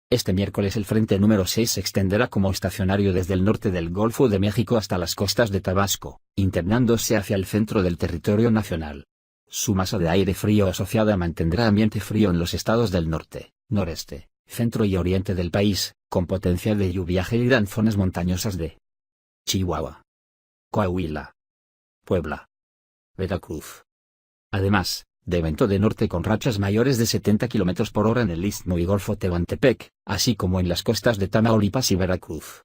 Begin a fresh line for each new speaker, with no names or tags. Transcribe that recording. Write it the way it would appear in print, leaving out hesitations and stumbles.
Este miércoles el frente número 6 se extenderá como estacionario desde el norte del Golfo de México hasta las costas de Tabasco, internándose hacia el centro del territorio nacional. Su masa de aire frío asociada mantendrá ambiente frío en los estados del norte, noreste, centro y oriente del país, con potencial de lluvia gélida en zonas montañosas de Chihuahua, Coahuila, Puebla, Veracruz. Además, de viento de norte con rachas mayores de 70 km por hora en el Istmo y Golfo Tehuantepec, así como en las costas de Tamaulipas y Veracruz.